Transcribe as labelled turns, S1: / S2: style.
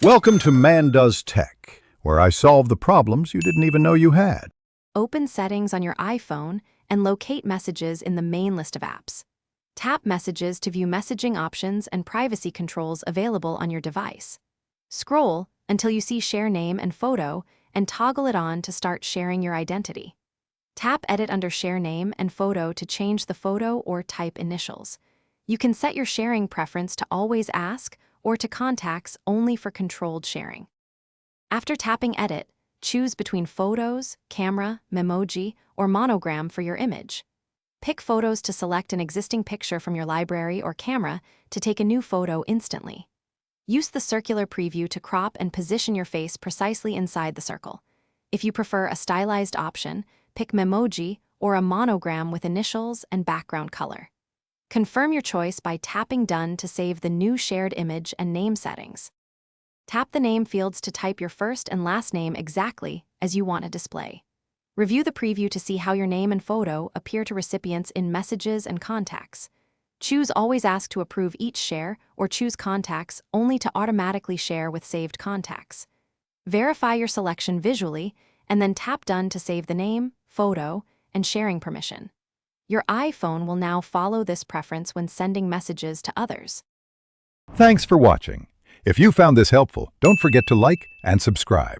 S1: Welcome to Man Does Tech, where I solve the problems you didn't even know you had.
S2: Open Settings on your iPhone and locate Messages in the main list of apps. Tap Messages to view messaging options and privacy controls available on your device. Scroll until you see Share Name and Photo and toggle it on to start sharing your identity. Tap Edit under Share Name and Photo to change the photo or type initials. You can set your sharing preference to Always Ask or to Contacts only for controlled sharing. After tapping Edit, choose between Photos, Camera, Memoji, or Monogram for your image. Pick Photos to select an existing picture from your library or camera to take a new photo instantly. Use the circular preview to crop and position your face precisely inside the circle. If you prefer a stylized option, pick Memoji or a monogram with initials and background color. Confirm your choice by tapping Done to save the new shared image and name settings. Tap the name fields to type your first and last name exactly as you want to display. Review the preview to see how your name and photo appear to recipients in Messages and Contacts. Choose Always Ask to approve each share or choose Contacts only to automatically share with saved contacts. Verify your selection visually and then tap Done to save the name, photo, and sharing permission. Your iPhone will now follow this preference when sending messages to others.
S1: Thanks for watching. If you found this helpful, don't forget to like and subscribe.